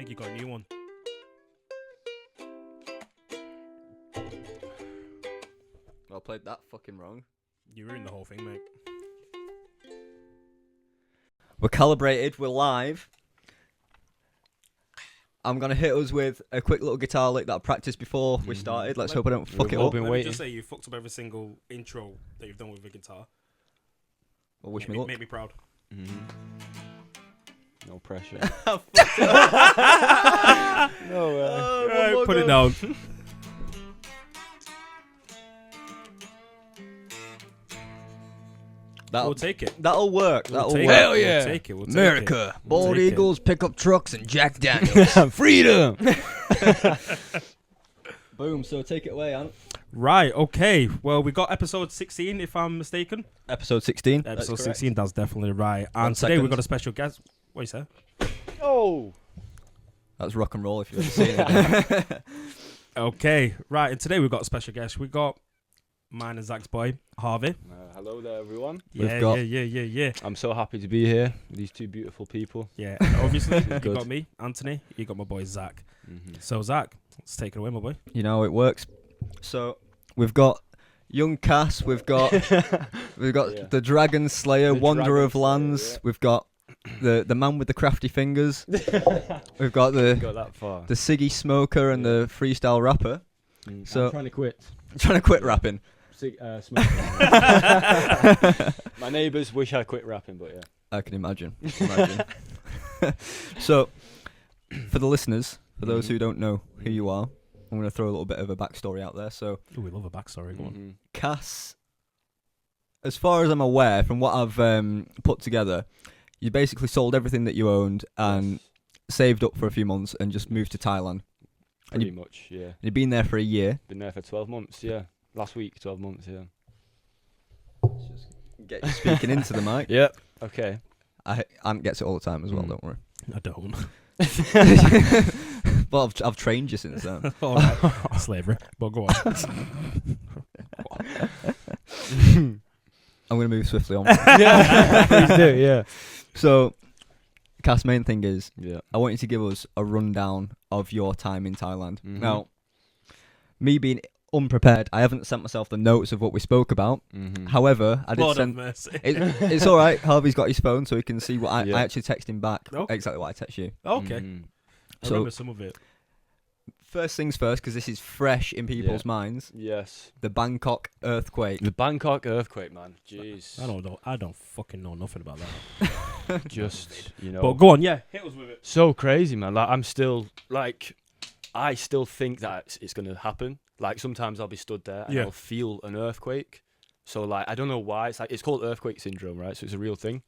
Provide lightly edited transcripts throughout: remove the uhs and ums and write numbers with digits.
think you got a new one. I played that fucking wrong. You ruined the whole thing, mate. We're calibrated. We're live. I'm going to hit us with a quick little guitar lick that I practiced before we started. Let's hope I don't fuck it up. been Let me waiting. just say you fucked up every single intro that you've done with the guitar. Well, wish me luck. Make me proud. No pressure. No way. Right, put it down. We'll take it. That'll work. We'll That'll take work. it. Hell yeah. We'll take it. We'll take America. it. We'll Bald take it. Eagles, pickup trucks, and Jack Daniels. Freedom. Boom. So take it away, Ant. Right, okay. Well, we got episode 16, if I'm mistaken. Episode 16. Episode 16, that's definitely right. And 1 today second. we've got a special guest. What you say? Oh. That's rock and roll if you've ever seen it. Okay, right. And today we've got a special guest. We got mine and Zach's boy, Harvey. Hello there, everyone. Yeah. I'm so happy to be here with these two beautiful people. Yeah, obviously, you Good. got me, Anthony. You got my boy, Zach. Mm-hmm. So, Zach, let's take it away, my boy. You know how it works. So we've got young Cass. We've got Yeah. the Dragon Slayer, The Wanderer Dragon of Slayer, Lands. yeah. We've got the man with the crafty fingers. We've got Got that far. the Siggy Smoker and the freestyle rapper. So I'm trying to quit. trying to quit rapping. My neighbours wish I quit rapping, but yeah. I can imagine. So, for the listeners, for those who don't know who you are, I'm going to throw a little bit of a backstory out there. So, Ooh, we love a backstory. Go on. Cass, as far as I'm aware, from what I've put together, you basically sold everything that you owned and saved up for a few months and just moved to Thailand. And Pretty much, yeah. You've been there for a year. Been there for 12 months, yeah. Last week, 12 months, yeah. Get you speaking into the mic. Yep. Okay. Ant gets it all the time as well, don't worry. I don't. Well, I've trained you since then. All right. Slavery. But go on. I'm going to move swiftly on. Yeah. Please do, yeah. So, Cass, main thing is, Yeah. I want you to give us a rundown of your time in Thailand. Mhm. Now, me being unprepared, I haven't sent myself the notes of what we spoke about. Mm-hmm. However, I did Lord have send... mercy. It's all right. Harvey's got his phone, so he can see what I Yeah. actually text him back. Okay. Exactly what I text you. Okay. I So- remember some of it. First things first, because this is fresh in people's minds. Yes. The Bangkok earthquake. The Bangkok earthquake, man. Jeez. I don't fucking know nothing about that. Just, you know. But go on, yeah. Hit us with it. So crazy, man. Like, I'm still, like, I still think that it's going to happen. Like, sometimes I'll be stood there and Yeah. I'll feel an earthquake. So, like, I don't know why. It's called earthquake syndrome, right? So it's a real thing.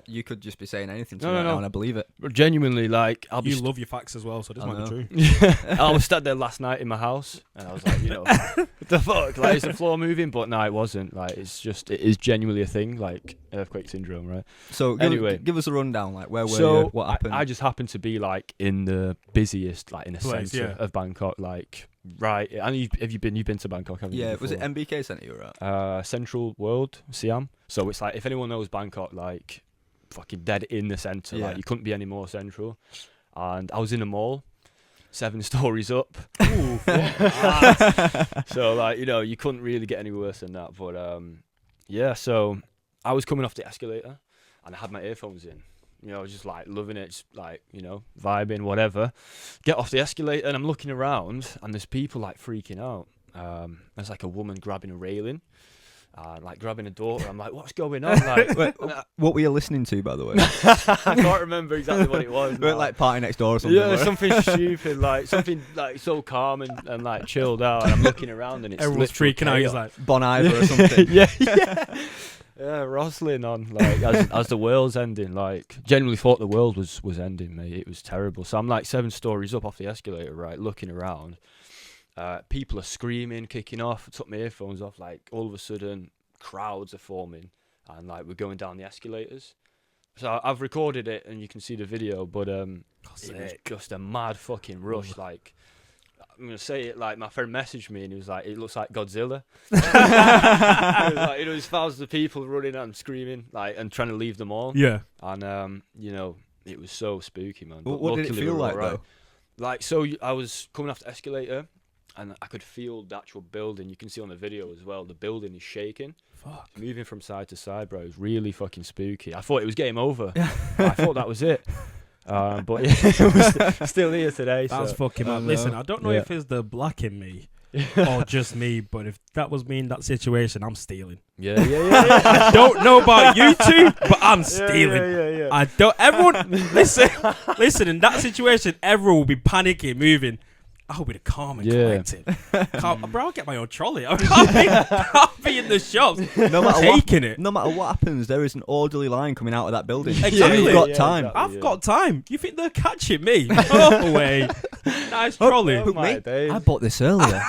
You could just be saying anything to No, me no, right no. now and I believe it. But genuinely, like, I'll be... You love your facts as well, so this I might know. be true. I was sat there last night in my house and I was like, you know, what the fuck? Like, is the floor moving? But no, it wasn't. Like, it is genuinely a thing, like earthquake syndrome, right? So, Anyway. give us a rundown. Like, where were So you? What happened? I just happened to be like in the busiest, like in the Place, centre yeah. of Bangkok, like right. And you've been to Bangkok, haven't you? yeah, was it before? MBK Centre you were at? Central World, Siam. So it's like, if anyone knows Bangkok, like fucking dead in the centre. Yeah. Like, you couldn't be any more central. And I was in a mall, 7 stories up. Ooh, fuck that. So like, you know, you couldn't really get any worse than that. But yeah. So I was coming off the escalator, and I had my earphones in. You know, just like loving it, just like, you know, vibing, whatever. Get off the escalator and I'm looking around and there's people like freaking out. There's like a woman grabbing a railing, like grabbing a daughter. I'm like, what's going on? Like, Wait, what were you listening to, by the way? I can't remember exactly what it was. Were it now. like Party Next Door or something? Yeah, were it? something stupid, like something like so calm and like chilled out. And I'm looking around and it's Everyone's literal freaking out. He's chaos. like, Bon Iver or something. Yeah, Rosslyn on, like, as the world's ending. Like, genuinely thought the world was ending, mate. It was terrible. So I'm like 7 stories up off the escalator, right, looking around. People are screaming, kicking off. I took my earphones off. Like, all of a sudden, crowds are forming, and like we're going down the escalators. So I've recorded it, and you can see the video. But it was just a mad fucking rush. Like, I'm gonna say it, like, my friend messaged me and he was like, it looks like Godzilla. It was like, you know, there's thousands of people running and screaming, like, and trying to leave the mall. yeah. And you know, it was so spooky, man. What, But what did it luckily we feel were like alright. though? Like, so I was coming off the escalator, and I could feel the actual building. You can see on the video as well. The building is shaking, Fuck. moving from side to side, bro. It was really fucking spooky. I thought it was game over. I thought that was it. But yeah, it was still here today. That's So. fucking mad. no. Listen, I don't know Yeah. if it's the black in me or just me, but if that was me in that situation, I'm stealing. Yeah. I don't know about you two, but I'm stealing. Yeah. I don't. Everyone, listen. In that situation, everyone will be panicking, moving. I'll be the calm and Yeah. collected. Bro, I'll get my own trolley. I'll be in the shops, No matter what, taking it. no matter what happens, there is an orderly line coming out of that building. Exactly. You've got Yeah, time. exactly. I've Yeah. got time. You think they're catching me? No way. Nice trolley. Oh my days. I bought this earlier.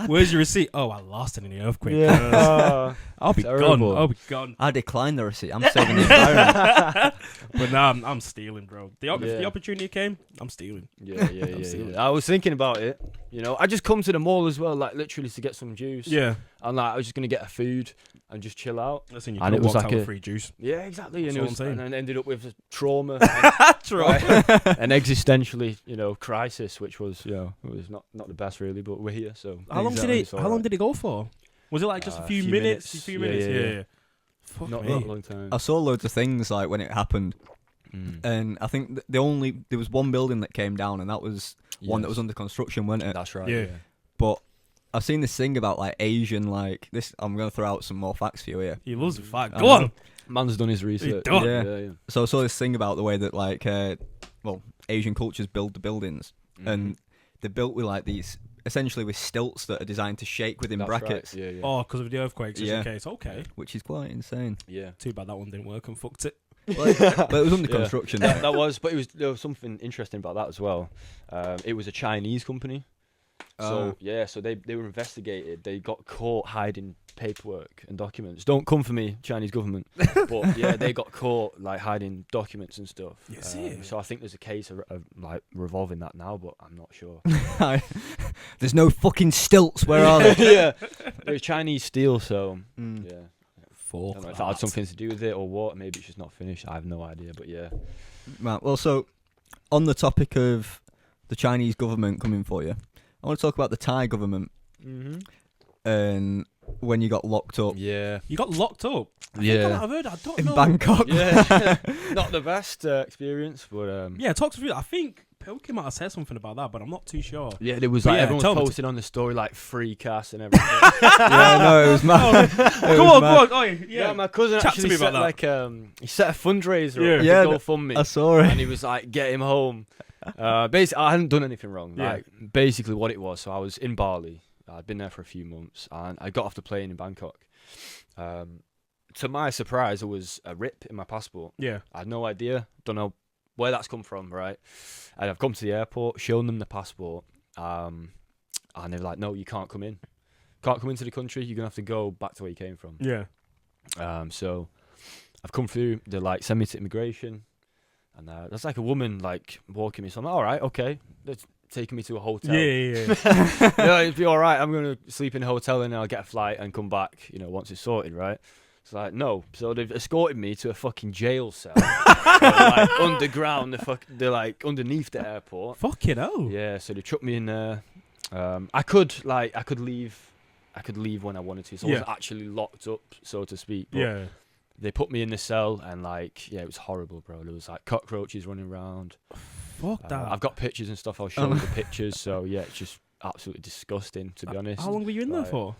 Where's your receipt? Oh, I lost it in the earthquake. Yeah. I'll be Terrible. gone. I'll be gone. I declined the receipt. I'm saving the environment. But now I'm stealing, bro. If Yeah. the opportunity came, I'm stealing. Yeah. I was thinking about it. You know, I just come to the mall as well, like literally to get some juice. Yeah. And like I was just gonna get a food and just chill out. Listen, you And could it was walk like out with a- free juice. Yeah, exactly. That's And, what I'm saying. and then ended up with trauma, True. and existentially, crisis, which was, it was not the best really, but we're here. So How long Exactly. It's How alright. long did it go for? Was it like just a A few few minutes? minutes. A few Yeah, minutes. yeah, Yeah. yeah. Fuck not me. a long time. I saw loads of things like when it happened, Mm. and I think there was one building that came down, and that was one that was under construction, wasn't it? That's right. Yeah. But I've seen this thing about like Asian, like this. I'm gonna throw out some more facts for you here. He loves the fact. I Go know. on. Man's done his research. done. Yeah. So I saw this thing about the way that like, Asian cultures build the buildings, Mhm. and they're built with like these, essentially with stilts that are designed to shake within That's brackets, Right. Yeah. Oh, because of the earthquakes, just Yeah. in case. Okay. which is quite insane. Yeah. Too bad that one didn't work and fucked it. But it was under Yeah. construction. That was, but there was something interesting about that as well. It was a Chinese company. So so they were investigated. They got caught hiding paperwork and documents. Don't come for me, Chinese government. But yeah, they got caught like hiding documents and stuff. Yes, yeah. So I think there's a case of like revolving that now, but I'm not sure. There's no fucking stilts. Where are they? Yeah, it was Chinese steel. So Mm. yeah, I Fuck don't know if that had something to do with it or what. Maybe it's just not finished. I have no idea. But yeah, Right, well, so on the topic of the Chinese government coming for you, I want to talk about the Thai government and when you got locked up yeah, You got locked up. yeah. I've heard. I don't in know. Bangkok. Yeah, not the best experience, but Yeah, talk to me. I think Pilky might have said something about that, but I'm not too sure. yeah, there was But like yeah, everyone tell was me. posting on the story like free cast and everything. Yeah, no, it was mad. Go on. Oh, yeah, my cousin Chat to actually me about set that. like he set a fundraiser Yeah. up, Yeah, to GoFundMe, I saw it. and he was like, get him home. Basically, I hadn't done anything wrong. Yeah. Like basically, what it was. So I was in Bali. I'd been there for a few months, and I got off the plane in Bangkok. To my surprise, there was a rip in my passport. Yeah. I had no idea. Don't know where that's come from, right? And I've come to the airport, shown them the passport, and they were like, "No, you can't come in. Can't come into the country. You're gonna have to go back to where you came from." Yeah. So I've come through. They're like, "Send me to immigration," and there's like a woman like walking me. So I'm like, "All right, okay." They're taking me to a hotel. Yeah. Yeah, it'd be all right. I'm gonna sleep in a hotel and then I'll get a flight and come back. Once it's sorted, right? It's like no. So they've escorted me to a fucking jail cell, like underground. They're like underneath the airport. Fucking hell. Yeah. So they chucked me in there. I could leave. I could leave when I wanted to. So I wasn't actually locked up, so to speak. But Yeah. they put me in the cell and it was horrible, bro. There was like cockroaches running around. Fuck that. I've got pictures and stuff. I'll show you the pictures. So yeah, it's just absolutely disgusting, to be honest. How long were you in there Like, for?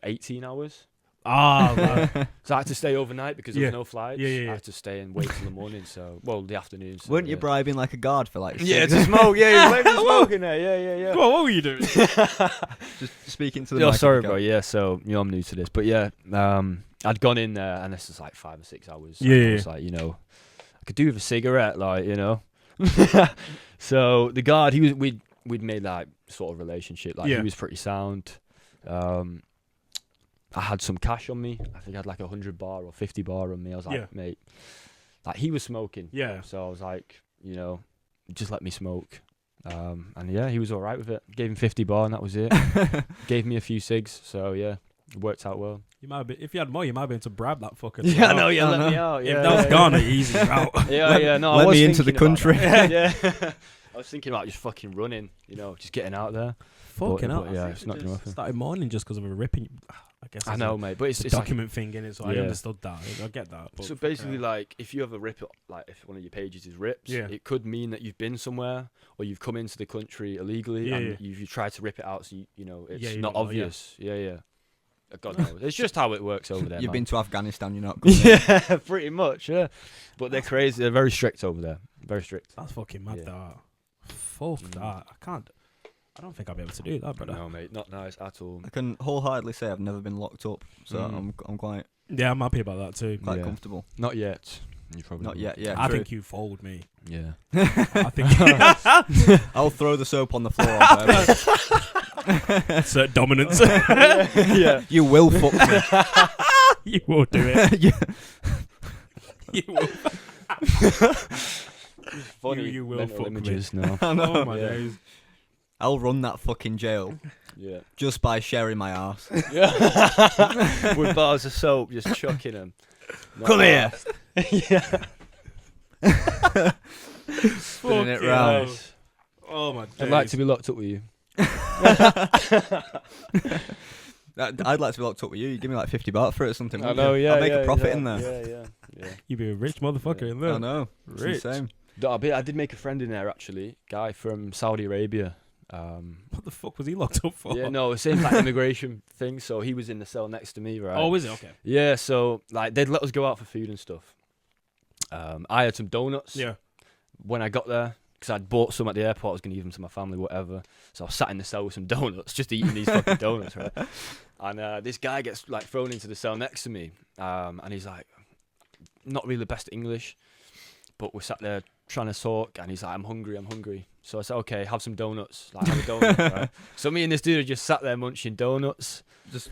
18 hours. Ah, man. So I had to stay overnight because there Yeah. was no flights. Yeah. I had to stay and wait till the morning. The afternoon. So, Weren't you yeah. bribing like a guard for like? Yeah, six- to smoke. Yeah, you let me smoke in there. Yeah. Come on, what were you doing? Just speaking to the. Oh, mic sorry, if you bro. can. Yeah, so I'm new to this, but yeah, I'd gone in there and this is like 5 or 6 hours. Yeah. And I was like, I could do with a cigarette, So the guard, we'd made like sort of relationship. Like Yeah. he was pretty sound. I had some cash on me. I think I had like 100 bar or 50 bar on me. I was like, Yeah. mate, like he was smoking. Yeah. So I was like, just let me smoke. And yeah, he was all right with it. Gave him 50 bar and that was it. Gave me a few cigs. So yeah. It worked out well. You might be, if you had more, you might be able to bribe that fucker. Yeah, I know. I Yeah, let know. me out. If Yeah, that was yeah, Ghana, easy route. Yeah, no. I let was me into the thinking about country. that. Yeah. I was thinking about just fucking running, just getting out there. Fucking hell. but yeah, it's not gonna happen. Started mourning just because of a ripping. I guess I it's know, mate, but it's it's a like, document thing in it, so I Yeah. understood that. I get that. But so basically, like, if you have a rip, like, if one of your pages is ripped, Yeah. it could mean that you've been somewhere or you've come into the country illegally, Yeah, and yeah. you tried to rip it out, so it's Yeah, you not don't know, yeah. obvious. Yeah. God knows. It's just how it works over there. You've man. been to Afghanistan, you're not coming in. Yeah, pretty much. Yeah, but they're crazy. They're very strict over there. Very strict. that's fucking mad. Yeah. That. Fuck that. I can't. I don't think I'll be able to do that, brother. No, mate, not nice at all. I can wholeheartedly say I've never been locked up, so Mm. I'm quite Yeah, I'm happy about that too. quite Yeah. comfortable. Not yet. You probably Not will. yet, yeah. I true. think you fold me. Yeah. I think I'll throw the soap on the floor on purpose. assert dominance. Yeah. You will fuck me. You will do it. Yeah. You will. Funny. You will mental fuck me. images now. I know. Oh my Yeah. days. I'll run that fucking jail Yeah. just by sharing my arse. Yeah. With bars of soap, just chucking them. Come here. Yeah. Spinning it Fucking round. hell. Oh my days. I'd like to be locked up with you. I'd like to be locked up with you. You give me like 50 baht for it or something. I wouldn't know, you? yeah. I'll make yeah, a profit yeah, in there. Yeah. You be a rich motherfucker in there. I know. It's Rich. insane. I did make a friend in there, actually. Guy from Saudi Arabia. What the fuck was he locked up for? Yeah, no, same like immigration thing. So he was in the cell next to me, right? Oh, is it? Okay. Yeah, so like they'd let us go out for food and stuff. I had some donuts. Yeah. When I got there, because I'd bought some at the airport, I was going to give them to my family, whatever. So I was sat in the cell with some donuts, just eating these fucking donuts, right? And this guy gets like thrown into the cell next to me, and he's like, not really the best English, but we're sat there trying to talk, and he's like, I'm hungry. So I said, okay, have some donuts, like have a donut, right? So me and this dude just sat there munching donuts, just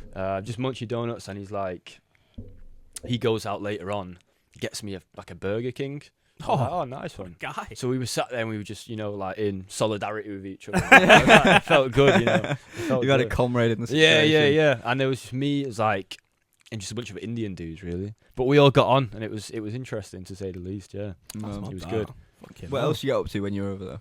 munching donuts, and he's like, he goes out later on, gets me a Burger King. I was like, oh, nice one. Guy. So we were sat there and we were just, like in solidarity with each other. It felt good, It felt You had a good. comrade in the Yeah, situation. yeah. And there was just me, it was like, and just a bunch of Indian dudes, really. But we all got on, and it was interesting to say the least. Yeah. That's Um, not it was bad. good. Fucking What hell. else you get up to when you were over there?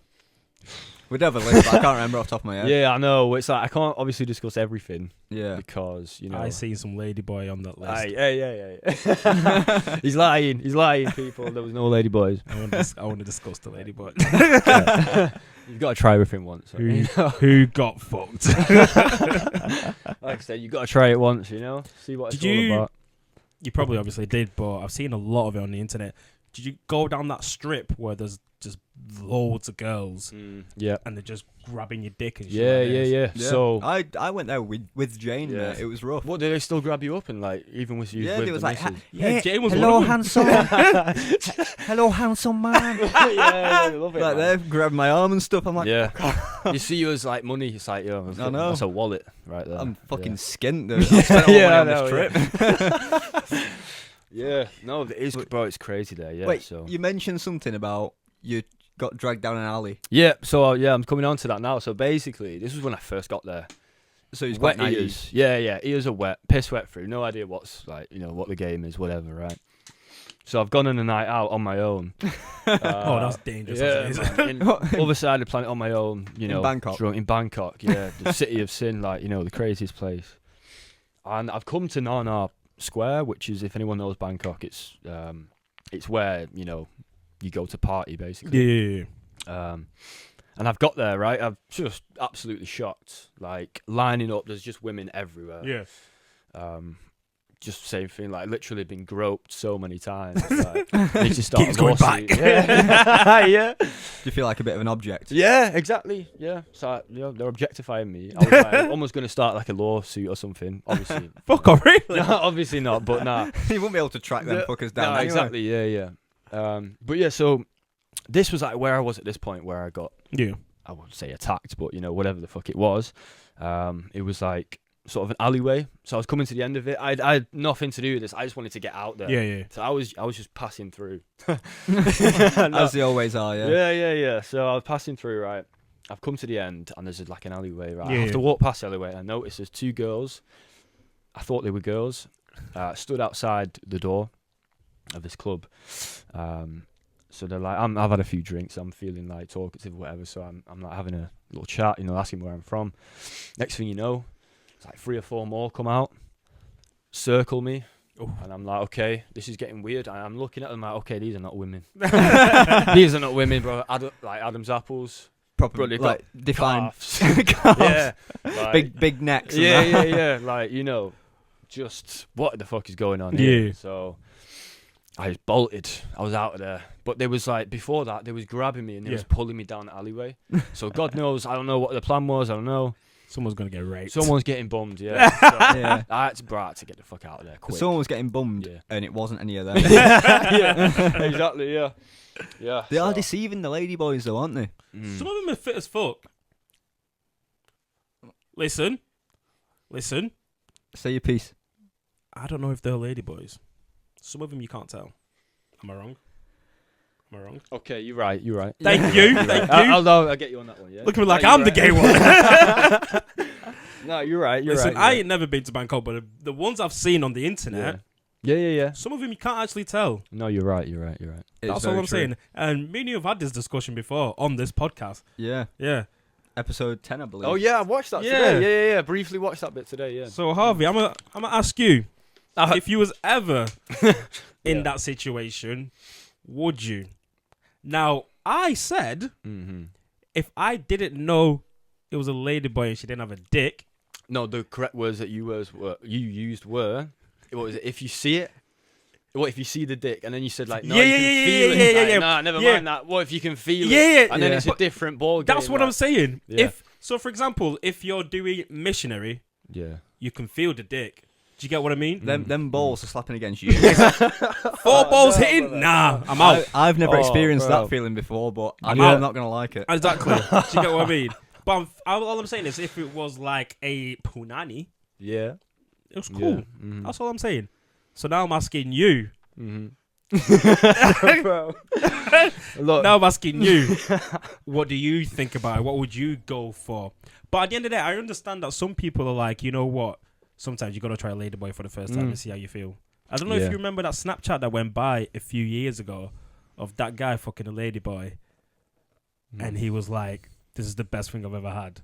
We'd have a list, but I can't remember off the top of my head. Yeah, I know. It's like I can't obviously discuss everything Yeah. because I seen some ladyboy on that list. Yeah. He's lying, people. There was no lady boys. I want to discuss the ladyboy. You've got to try everything once. Who got fucked? Like I said, you've got to try it once. See what it's Did you- all about. You probably obviously did, but I've seen a lot of it on the internet. Did you go down that strip where there's just loads of girls Yeah. and they're just grabbing your dick and shit? Yeah, like this? yeah. So, I went there with Jane. Yeah. Mate. It was rough. what, do they still grab you up and like even with you? Yeah, with it was the like, missus? Yeah, Jane was hello, one of them. handsome. Hello, handsome man. Yeah, they love it. Like man. they grabbed my arm and stuff. I'm like, Yeah. You see you as like money. It's like, yo, I know. that's a wallet right there. I'm fucking Yeah. skint, dude. I spent all Yeah, my money on I this trip. Yeah. No, it is, bro. It's crazy there. Yeah. Wait, So. you mentioned something about you got dragged down an alley. Yeah. So I'm coming on to that now. So basically, this was when I first got there. So he's Wet got naive. ears. Yeah. Ears are wet, piss wet through. No idea what's like, what the game is, whatever, right? So I've gone on a night out on my own. Oh, that's dangerous. Yeah, man, in other side of the planet on my own. In Bangkok. drunk in Bangkok. Yeah, the city of sin, like the craziest place. And I've come to Nana Square, which is, if anyone knows Bangkok, it's where you go to party basically. Yeah. And I've got there, right? I'm just absolutely shocked. Like lining up, there's just women everywhere. Yeah. Just same thing, like literally been groped so many times. Like, need to start Keeps a going lawsuit. back. Yeah. Yeah. Do you feel like a bit of an object? Yeah, exactly. Yeah. So they're objectifying me. I was like, almost going to start like a lawsuit or something. Obviously. Fuck off, really? No, obviously not. But nah. You won't be able to track them Yeah. fuckers down. No, anyway. exactly. Yeah. But yeah. So this was like where I was at this point, where I got, Yeah. I wouldn't say attacked, but whatever the fuck it was. It was like sort of an alleyway. So I was coming to the end of it. I had nothing to do with this. I just wanted to get out there. Yeah. So I was just passing through. As they always are, yeah. Yeah. So I was passing through, right? I've come to the end, and there's like an alleyway, right? I Yeah. have to walk past the alleyway, and I notice there's two girls I thought they were girls. Stood outside the door of this club. So they're like, I've had a few drinks. I'm feeling like talkative or whatever. So I'm like having a little chat, asking where I'm from. Next thing you know, it's like 3 or 4 more come out, circle me. Ooh. And I'm like, okay, this is getting weird. I'm looking at them like, okay, these are not women. These are not women, bro. Like Adam's apples. Proper, Bro, they've like, got defined. calves. Yeah. Like, Big necks. and yeah, that. yeah. Like, just what the fuck is going on Yeah. here? So I just bolted. I was out of there. But there was like, before that, they was grabbing me and they was pulling me down the alleyway. So God knows, I don't know what the plan was. I don't know. Someone's gonna get raped. Someone's getting bummed, yeah. So Yeah. I had to get the fuck out of there quick. Someone was getting bummed, Yeah. and it wasn't any of them. Yeah, exactly, yeah. Yeah. They are deceiving the ladyboys, though, aren't they? Some of them are fit as fuck. Listen. Say your piece. I don't know if they're ladyboys. Some of them you can't tell. Am I wrong? Okay, you're right. Thank you. I'll get you on that one, yeah? Look at me like No, I'm you're the right. gay one. No, you're right. Listen, right. I ain't never been to Bangkok, but the ones I've seen on the internet, Yeah. some of them you can't actually tell. No, you're right. It's That's very all I'm true. saying. And me and you have had this discussion before on this podcast. Yeah. Yeah. Episode 10, I believe. Oh yeah, I watched that Yeah. today. Yeah. Briefly watched that bit today. Yeah. So Harvey, I'm gonna ask you, if you was ever in Yeah. that situation, would you? Now, I said if I didn't know it was a ladyboy and she didn't have a dick. No, the correct words that you used were, what was it? If you see it, what if you see the dick, and then you said like, no, you can feel it. Like, nah, never mind that. What if you can feel it? And then it's a different ball game. That's what I'm saying. Yeah. So, for example, if you're doing missionary, Yeah. you can feel the dick. Do you get what I mean? Them balls are slapping against you. 4 balls hitting? Nah, I'm out. I've never experienced bro. that feeling before, but I I'm know out. I'm not going to like it. Exactly. Do you get what I mean? But all I'm saying is, if it was like a punani, Yeah. it was cool. Yeah. That's all I'm saying. So now I'm asking you. Bro. Look. Now I'm asking you. What do you think about it? What would you go for? But at the end of the day, I understand that some people are like, you know what? Sometimes you got to try a ladyboy for the first time and see how you feel. I don't know if you remember that Snapchat that went by a few years ago of that guy fucking a ladyboy. And he was like, this is the best thing I've ever had.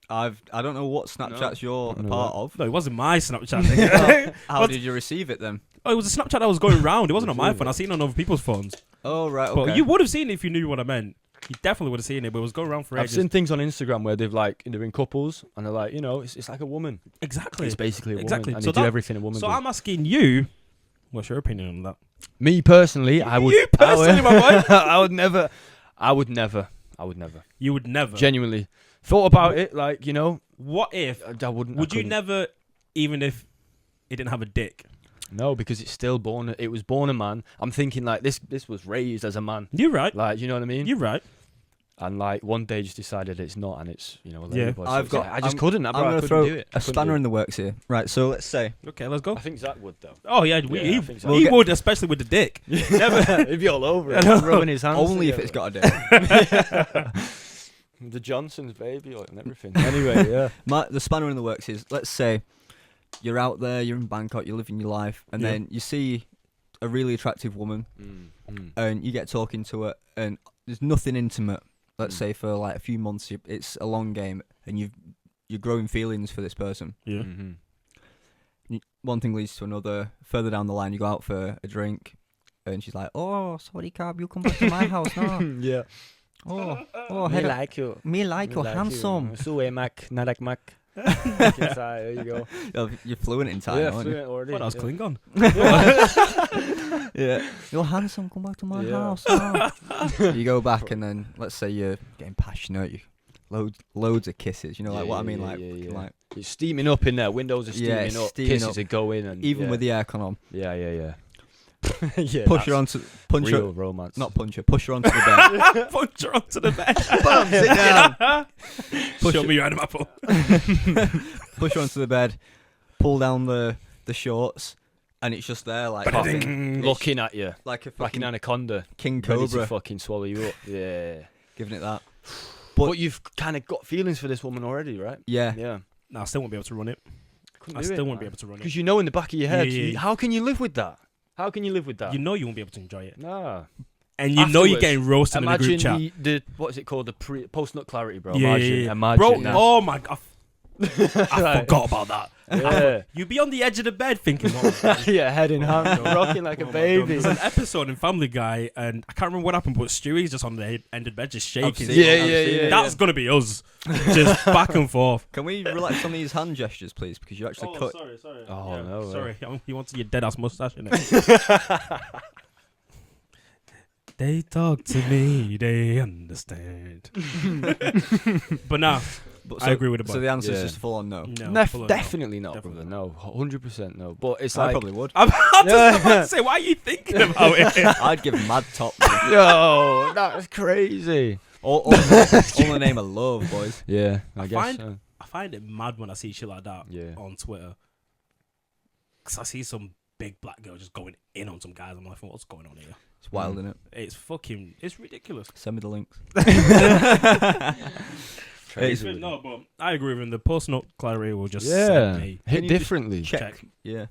I don't know what Snapchats you're a part of. No, it wasn't my Snapchat. Nigga. How did you receive it then? Oh, it was a Snapchat that was going round. It wasn't on my phone. I seen it on other people's phones. Oh, right, okay. But you would have seen it if you knew what I meant. You definitely would have seen it, but it was going around for I've ages. seen things on Instagram where they're in couples and they're like, it's like a woman. Exactly. It's basically a woman. Exactly. And So they do that- everything a woman So does. I'm asking you, what's your opinion on that? Me personally, I would. You personally, my boy? I would never. You would never. Genuinely thought about it, like What if? I wouldn't. Would you never, even if it didn't have a dick? No, because it's still born. It was born a man. I'm thinking like this was raised as a man. You're right. Like, you know what I mean? You're right. And like one day just decided it's not, and it's a Yeah. lady boy. So I've it's got- like, I just I'm- couldn't. I'm Bro, I going to couldn't throw do it. I a couldn't spanner do in the works here. Right, so let's say. Okay, let's go. I think Zach would though. Oh yeah, Yeah, I think so. he would, especially with the dick. Never. He'd be all over it, rubbing his hands. Only if together. it's got a dick. The Johnsons, baby, and everything. Anyway, yeah. The spanner in the works is, let's say you're out there, you're in Bangkok, you're living your life, and then you see a really attractive woman, and you get talking to her, and there's nothing intimate. Let's say for like a few months, it's a long game, and you're growing feelings for this person. Yeah. One thing leads to another. Further down the line, you go out for a drink, and she's like, "Oh, sorry, cab, you come back to my house now." Yeah. Oh, Me hello. like you. Me like you, handsome. Sue Mac, Nadak Mac. There you go. Oh, you're fluent in Thai, Yeah, aren't you? fluent already. Well, that was Klingon. Yeah. You're handsome, come back to my house. now. You go back, and then let's say you're getting passionate. You loads of kisses. You know, like what I mean, like It's steaming up in there. Windows are steaming it's up. steaming Kisses up. are going, and even with the aircon on. yeah. Yeah. Push her onto punch real her, romance. not punch her. Push her onto the bed. Punch her onto the bed. Bam, sit down. Show me your animal apple. Push her onto the bed. Pull down the shorts, and it's just there like looking at you like a like fucking an anaconda, king ready to cobra, fucking swallow you up. Yeah. giving it that. But you've kind of got feelings for this woman already, right? Yeah. Yeah. No, I still won't be able to run it. I still won't be able to run it. Because you know in the back of your head, Yeah. how can you live with that? How can you live with that? You know you won't be able to enjoy it. Nah. And you know you're Afterwards, getting roasted in a group chat. Imagine the what is it called? The post-nut clarity, bro. Yeah, Imagine. Bro, that. oh my God. I Right. forgot about that. Yeah. You'd be on the edge of the bed thinking, what? Yeah, head in hand, rocking like a baby. There's an episode in Family Guy, and I can't remember what happened, but Stewie's just on the end of the bed, just shaking. seen it, I've seen it. That's gonna be us, just back and forth. Can we relax on these hand gestures, please? Because you actually cut. Sorry. Oh, no, sorry. You wanted your dead ass mustache in it. They talk to me, they understand. But nah, But I agree with the So boy. the answer is Yeah. just full on no. No, full on Definitely no. not, Definitely brother. No, 100% no. But it's I like, probably would. I'm about to say, why are you thinking about it? I'd give mad top. Man. yo, that's crazy. all the name of love, boys. Yeah, I guess find- so. I find it mad when I see shit like that Yeah. on Twitter. Because I see some big black girl just going in on some guys. I'm like, what's going on here? It's wild, isn't it? It's ridiculous. Send me the links. Crazy. No, but I agree with him. The post-nut clarity will just Yeah, send me. Can hit you just differently. Check. Yeah.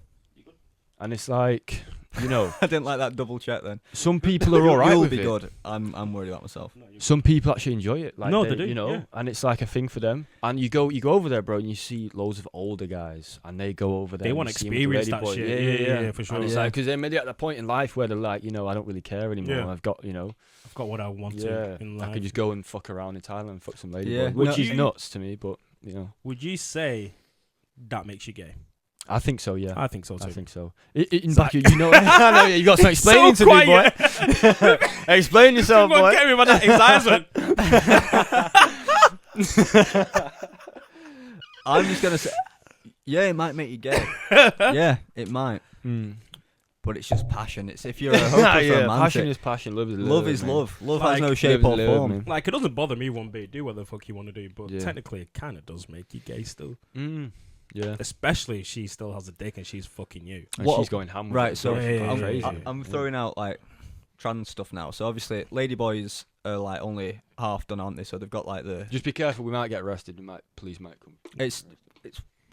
And it's like, you know, I didn't like that double check then. some people are alright You'll with be it. good. I'm worried about myself. Some people actually enjoy it. Like No, they do, you know, yeah. and it's like a thing for them. And you go over there, bro, and you see loads of older guys, and they go over there. They and want you to see 'em with the experience lady that boy. shit. Yeah, for sure. And it's Yeah. like, because they're maybe at the point in life where they're like, you know, I don't really care anymore. Yeah. I've got, you know, I've got what I want yeah, to in I life. can just go and fuck around in Thailand and fuck some lady Yeah. boy, which No. is nuts to me, but you know, Would you say that makes you gay? I think so. Yeah. I think so too. I think so. In Zach. back, you know, I know you got some explaining So to do, boy. quiet. Explain yourself, Come on, boy. get me with that excitement. I'm just gonna say, yeah, it might make you gay. Yeah, it might. Mm. But it's just passion. It's if you're a hopeless Yeah, romantic. passion is passion. Love is love. Love is man. love. Love Like, has no shape love or is love, form. man. Like, it doesn't bother me one bit. Do what the fuck you want to do, but Yeah. technically, it kind of does make you gay still. Mm. Yeah. Especially if she still has a dick and she's fucking you. And What- she's going ham with Right, it, so bro. Yeah, I'm, crazy. I'm throwing out like trans stuff now. So obviously, ladyboys are like only half done, aren't they? So they've got like the Just be careful. We might get arrested. Police might come. it's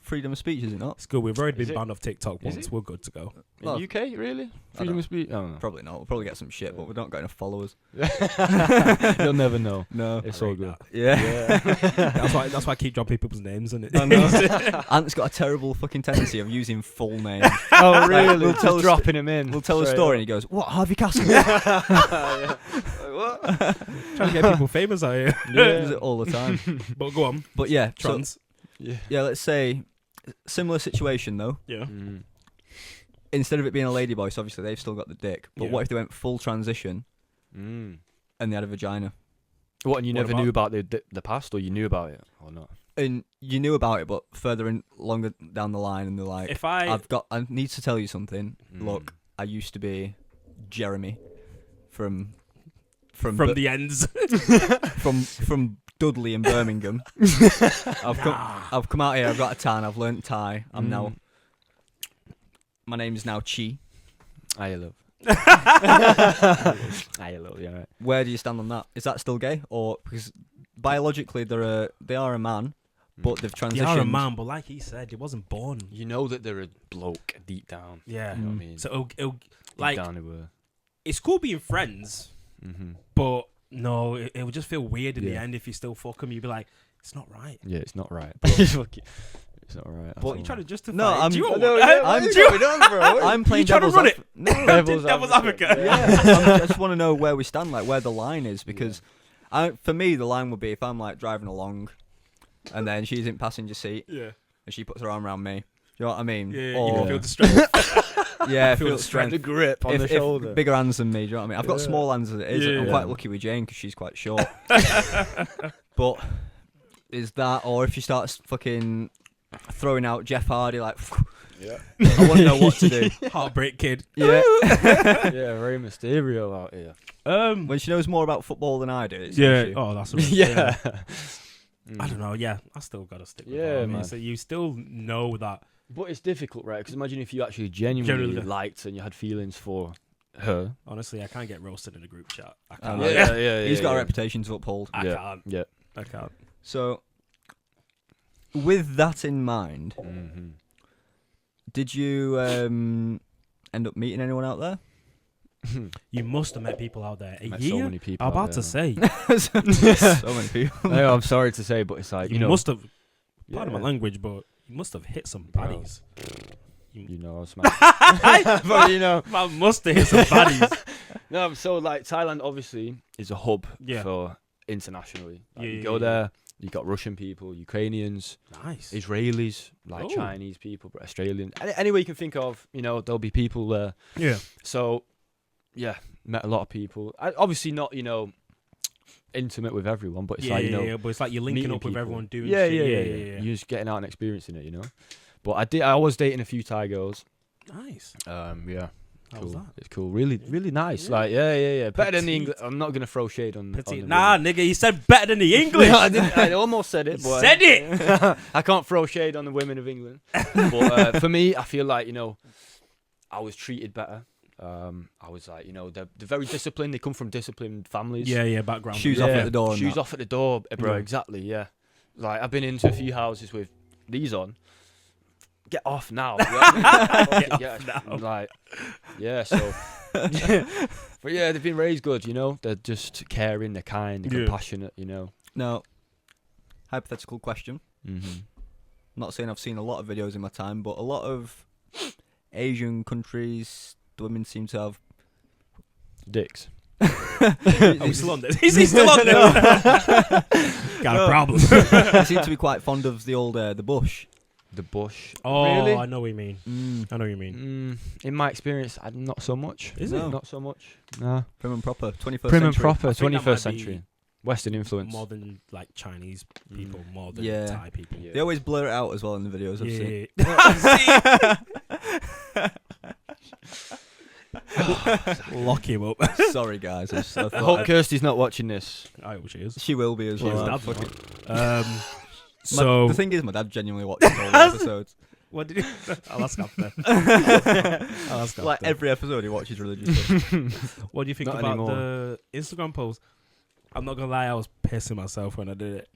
freedom of speech, is it not? It's good. We've already Is been it? banned off TikTok Is once. it? We're good to go. In Well, UK, really? Freedom don't- of speech? I don't know. Probably not. We'll probably get some shit, but we don't got enough followers. You'll never know. No. It's I all rate good. that. Yeah. That's why I keep dropping people's names in it. I know. Ant's got a terrible fucking tendency of using full names. Oh, Like, really? we'll Just tell a dropping him in. We'll tell a straight story and up. he goes, "What, Harvey Casson?" Trying to get people famous out here. He does it all the time. But go on. But yeah, so, Trans. yeah. Let's say similar situation though. Yeah. Mm. Instead of it being a ladyboy, so obviously they've still got the dick. But Yeah. what if they went full transition Mm. and they had a vagina? What, and you What never about- knew about the past, or you knew about it, or not? And you knew about it, but further in, longer down the line, and they're like, If I I need to tell you something. Mm. Look, I used to be Jeremy from from Bu- the ends. from Dudley in Birmingham. I've come out here. I've got a tan. I've learnt Thai. I'm now. My name is now Chi. I love. I love. Yeah. Right. Where do you stand on that? Is that still gay, or because biologically they are a man, but they've transitioned? They are a man, but like he said, he wasn't born. You know that they're a bloke deep down. Yeah. You know what I mean? So Deep like down they were. it's cool being friends, Mm-hmm. but no, it would just feel weird in the Yeah. end if you still fuck him. You'd be like, it's not right. Yeah, it's not right. It's not right. at But all. You trying to justify? No, it. I'm- Do you want no, one? yeah, I'm what's do- going on, bro? I'm playing You trying to devil's run adv- No, Devil's advocate. yeah, I just want to know where we stand, like where the line is, because for me the line would be if I'm like driving along, and then she's in passenger seat Yeah. and she puts her arm around me. You know what I mean? Yeah. You Or can feel the strength. yeah, feel feel the strength. the grip on the If shoulder. bigger hands than me, do you know what I mean? I've got Yeah. small hands as it is. Yeah. I'm quite lucky with Jane because she's quite short. But is that, or if she starts fucking throwing out Jeff Hardy, like, Yeah. I want to know what to do. Heartbreak kid. Yeah. Yeah, very Mysterio out here. When she knows more about football than I do, it's Yeah. an issue. Oh, that's a real Yeah. thing. I don't know. Yeah, I still gotta stick with Yeah, that. I mean, man. so you still know that. But it's difficult, right? Because imagine if you actually genuinely Generally. liked and you had feelings for her. Honestly, I can't get roasted in a group chat. I I can't. know. Yeah. He's got a reputation to uphold. I Yeah. can't. Yeah. I can't. So, with that in mind, Mm-hmm. Did you end up meeting anyone out there? You must have met people out there. Met so many people. I'm out about to there, say. So many people. man. I'm sorry to say, but it's like You know. must have. Pardon yeah. my language, but you must have hit some baddies. You know, but you know, Man must have hit some baddies. no. So like Thailand, obviously, is a hub Yeah. for internationally. Like, Yeah, you yeah, go yeah. there, you got Russian people, Ukrainians, Nice. Israelis, like Oh. Chinese people, but Australian. Anywhere you can think of, you know, there'll be people there. Yeah. So, yeah, met a lot of people. Obviously, not intimate with everyone, but it's Yeah, like yeah, you know, yeah, but it's like you're linking meeting up with people. everyone doing yeah, shit. yeah. You're just getting out and experiencing it, you know. But I was dating a few Thai girls. Nice. Yeah. How Cool. was that? It's cool. Really, really nice. Yeah. Like, yeah. Better than the Petite. English. I'm not gonna throw shade on. Petite. the Nah, women. nigga, you said better than the English. No, I didn't. I almost said it. But Said it. I can't throw shade on the women of England. But for me, I feel like I was treated better. I was like, they're very disciplined. They come from disciplined families. Yeah, background. Shoes off at the door and Shoes that. off at the door, bro. Yeah. Exactly. Yeah. Like I've been into a few houses with these on. Get off now. Get off yeah. now. Like, yeah. So, but yeah, they've been raised good. They're just caring. They're kind. They're Yeah. compassionate. Now, hypothetical question. Mm-hmm. I'm not saying I've seen a lot of videos in my time, but a lot of Asian countries, the women seem to have. Dicks. Are we still on this? Is he still on this? Got a problem. They seem to be quite fond of the old the bush. The bush. Oh, Really? I know what you mean. I know what you mean. In my experience, not so much. Is No. it? Not so much. Nah. Prim and proper, 21st Prim and century. proper, I think that 21st might century. be Western influence. More than like Chinese people, more than Yeah. Thai people. Yeah. They always blur it out as well in the videos I've seen. Lock him up. Sorry, guys. I I hope thought Kirsty's not watching this. I wish she is. she will be as She's well. dad, Fucking- So the thing is, my dad genuinely watches all the episodes. what did you? I'll ask after. I'll ask Like after. every episode, he watches religious stuff. What do you think Not about anymore. the Instagram post? I'm not gonna lie, I was pissing myself when I did it.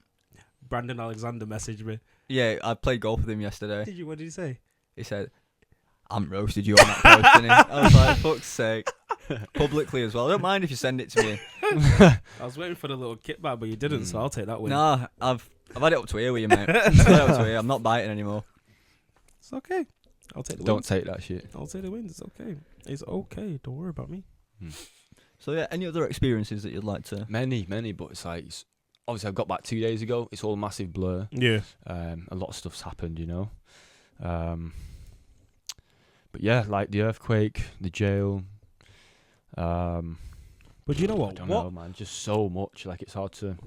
Brandon Alexander messaged me. Yeah, I played golf with him yesterday. Did you? What did he say? He said, "I'm roasted you on that post." Didn't he? I was like, "Fuck's sake!" Publicly as well. I don't mind if you send it to me. I was waiting for the little kickback, but you didn't, so I'll take that win. Nah, I've had it up to here with you, mate. I've had it up to here. I'm not biting anymore. It's okay. I'll take the Don't wins. take that shit. I'll take the wins. It's okay. It's okay. Don't worry about me. So yeah, any other experiences that you'd like to? Many, but it's like obviously I got back 2 days ago. It's all a massive blur. Yeah. A lot of stuff's happened, But yeah, like the earthquake, the jail. But you know I what? don't know, man. Just so much. Like it's hard to.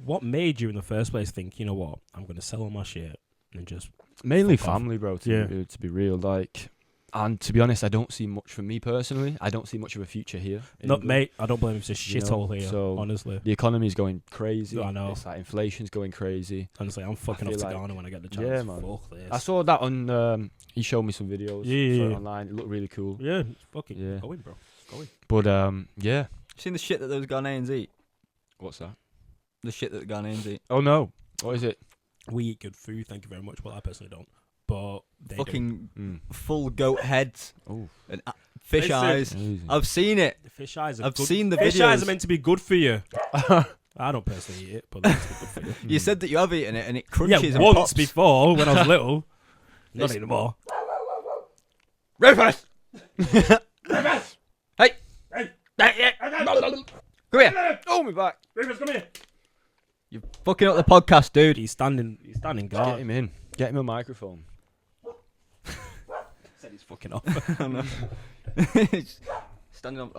What made you in the first place think, you know what? I'm gonna sell all my shit and just Mainly Fuck off. family, bro. Yeah. To be real, like, and to be honest, I don't see much for me personally. I don't see much of a future here. in no, England. mate. I don't blame him. It's a You know, shithole here. so- Honestly, The economy's going crazy. I know. It's like inflation's going crazy. honestly, I'm fucking off feel to like- Ghana when I get the chance. Yeah, man. Fuck this. I saw that on. He showed me some videos Yeah. online. It looked really cool. Yeah, fucking Yeah. go in, bro. Go in. But yeah. You seen the shit that those Ghanaians eat? What's that? The shit that the Ghanaians eat. Oh no. What is it? We eat good food. Thank you very much. Well, I personally don't, but they Fucking full goat heads Oh. and fish Listen. eyes. Amazing. I've seen it. do. The fish eyes are I've good. seen the Fish eyes videos. are meant to be good for you. I don't personally eat it, but they're meant to be good for you. You said that you have eaten it and it crunches Yeah, and once pops. before when I was little. Not It's- anymore. Rufus! Hey! Hey! Come here! Oh, my back! Rufus, come here. You're fucking up the podcast, dude. He's standing Get guard. him in. Get him a microphone. Said he's fucking off. Standing up.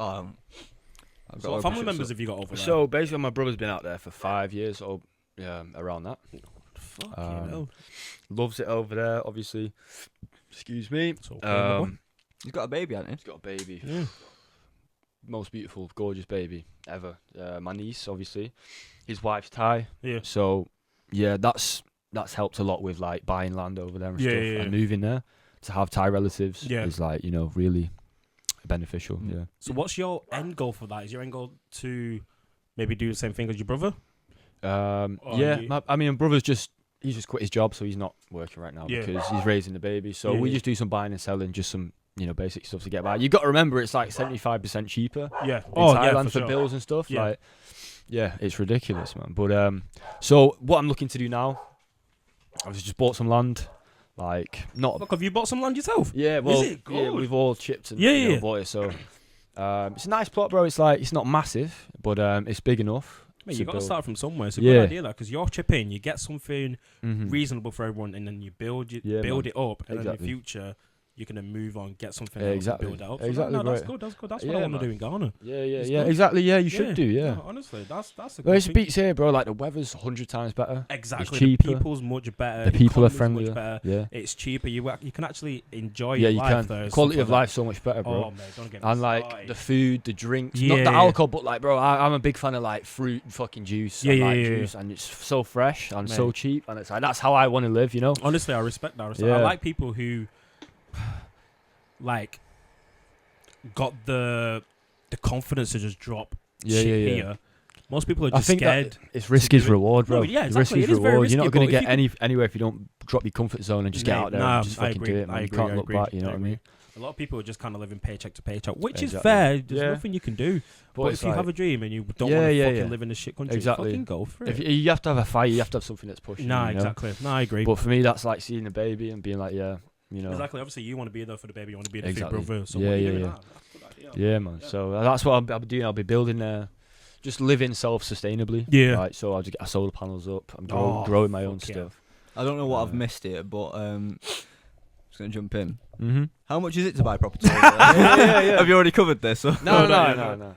I've got So to what family push members up. have you got over there? So basically, my brother's been out there for 5 years, or around that. Fuck Um, you know. Loves it over there, obviously. Excuse me. It's okay, my boy. He's got a baby, hasn't He's got a baby. Yeah. Most beautiful, gorgeous baby ever. My niece, obviously. His wife's Thai. Yeah. So, yeah, that's helped a lot with like buying land over there and Yeah, stuff, yeah, yeah. and moving there to have Thai relatives Yeah. is like really beneficial. Mm. Yeah. So what's your end goal for that? Is your end goal to maybe do the same thing as your brother? Or Yeah. you- My brother's just he's just quit his job, so he's not working right now Yeah. because he's raising the baby. So Yeah, we yeah. just do some buying and selling, just some basic stuff to get by. You got to remember, it's like 75% cheaper Yeah. in Oh, Thailand yeah, for sure. bills and stuff. Yeah. Like, yeah, it's ridiculous, man. But so what I'm looking to do now, I've just bought some land, like not. Look, have you bought some land yourself? Yeah, well, it yeah, good? we've all chipped and Yeah, yeah. bought it. So it's a nice plot, bro. It's like it's not massive, but it's big enough. Mate, to you got to build. start from somewhere. It's a Yeah. good idea, that, because you're chipping, you get something Mhm. reasonable for everyone, and then you build it, Yeah, build man. it up, and then in Exactly. the future you can then move on, get something Yeah, else, exactly. and build it up. So Exactly, no, that's right. good. That's good. That's Yeah, what I want man. to do in Ghana. Yeah, It's yeah, good. exactly. Yeah, you should do. Yeah. No, honestly, that's a Well, good it's thing. beats here, bro. Like the weather's 100 times better. Exactly. cheaper. The people's much better. The people are economy's friendlier. Much better. Yeah. It's cheaper. You can actually enjoy Yeah, your you life can. there. Quality stuff of like life so much better, that. bro. Oh, mate, don't get me And like started. the food, the drinks, not the Yeah. alcohol, but like, bro, I'm a big fan of like fruit, fucking juice. Yeah, and, yeah, like, yeah, juice, and it's so fresh and so Mate. cheap, and it's like that's how I want to live, you know. Honestly, I respect that. I Yeah. like people who, like, got the confidence to just drop Yeah, shit yeah, yeah. here. Most people are I just think scared. that it's risk is do it. reward, bro. No, yeah, Risk exactly. is It is very reward. You're not risky, going but to if get you anywhere if you don't drop your comfort zone and just get Mate, out there nah, and just I fucking agree, do it, man. I You agree, can't I look agree, back, you know I what I mean? A lot of people are just kind of living paycheck to paycheck, which is Exactly. fair. There's Yeah. nothing you can do. But it's if you like- have a dream and you don't Yeah, want to yeah, fucking yeah. live in a shit country, Exactly. fucking go for if it. you have to have a fire, you have to have something that's pushing. Nah, you know? exactly. Nah, I agree. But for me, that's like seeing a baby and being like, yeah, you know. Exactly. Obviously, you want to be there for the baby. You want to be there Exactly. for your brother. So Yeah, what are you yeah, doing? yeah. Nah, that's a good idea. Yeah, man. So that's what I'll be doing. I'll be building just living self-sustainably. Yeah. Right. So I'll just get solar panels up. I'm Oh, growing my own fuck yeah. stuff. I don't know what I've Yeah. missed here, but just gonna jump in. Mm-hmm. How much is it to buy property? over there? Yeah. Have you already covered this? Or? No.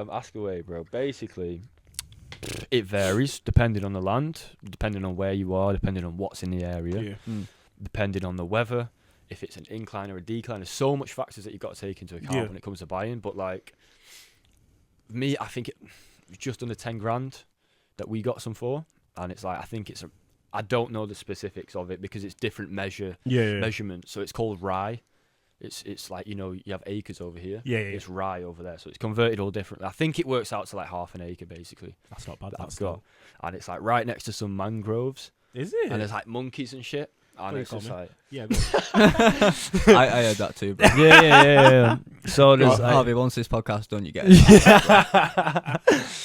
Ask away, bro. Basically, it varies depending on the land, depending on where you are, depending on what's in the area, Yeah. depending on the weather, if it's an incline or a decline. There's so much factors that you've got to take into account Yeah. when it comes to buying. But like me, I think it was just under 10 grand that we got some for, and it's like I don't know the specifics of it because it's different Yeah. measurement. So it's called rye. It's like, you have acres over here. Yeah. It's rye over there, so it's converted all differently. I think it works out to like half an acre basically. That's not bad. that That's I've got, and it's like right next to some mangroves, Is it? and there's like monkeys and shit. And you it's call just me? like Yeah. Go I heard that too, bro. yeah. So there's like, Harvey, once this podcast done, you get it.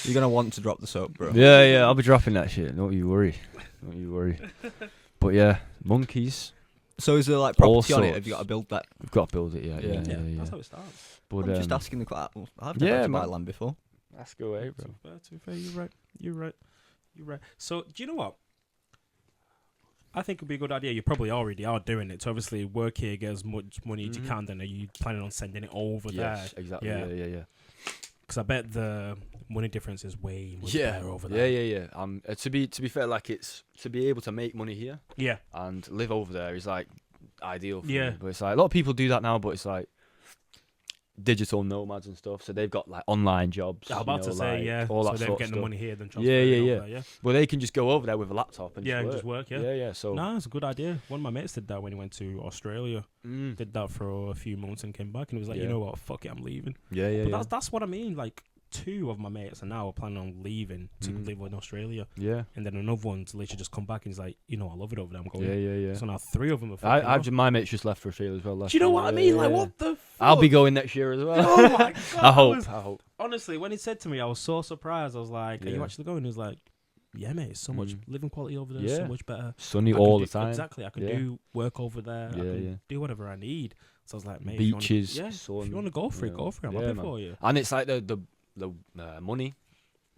You're gonna want to drop the soap, bro. yeah. I'll be dropping that shit. Don't you worry. But yeah, monkeys. So is there like property All on it? sorts. Have you got to build that? We've got to build it. Yeah. Yeah. That's how it starts. But I'm just asking the question. I've never yeah, had to buy man. land before. Ask away, bro. To be fair, you're right. So, do you know what? I think it'd be a good idea. You probably already are doing it. To obviously work here, get as much money as you Mhm. can. Then are you planning on sending it over Yes, exactly. Yeah. Yeah. Because I bet the money difference is way much Yeah, better over there. yeah. To be fair, like it's to be able to make money here Yeah. and live over there is like ideal for Yeah. me. But it's like a lot of people do that now, but it's like digital nomads and stuff. So they've got like online jobs. I was about to say, like, yeah. all So that they're sort of getting the stuff. money here, then Yeah, transferring it yeah. over there, yeah. Well, they can just go over there with a laptop and Yeah, and just just work, yeah. Yeah. So No, it's a good idea. One of my mates did that when he went to Australia. Mm. Did that for a few months and came back, and he was like, Yeah. you know what, fuck it, I'm leaving. Yeah. But that's what I mean. Like, 2 of my mates are now planning on leaving to Mhm. live in Australia, Yeah. and then another one's literally just come back and he's like, you know, I love it over there. I'm going. Yeah. So now 3 of them are. fucking I've off. my mate's just left for Australia as well. Do you know what I mean? Like, what the? Fuck? I'll be going next year as well. Oh my god! I hope. was- Honestly, when he said to me, I was so surprised. I was like, "Are you Yeah. actually going?" He was like, "Yeah, mate. It's so much living quality over there. Yeah. So much better. Sunny I all can the do- time. Exactly. I can Yeah. do work over there. I Yeah, can yeah. do whatever I need." So I was like, "Mate, Beaches, if you wanna, sun, if you want to go for it, yeah. go for it. I'm Yeah, happy man. for you." And it's like the money.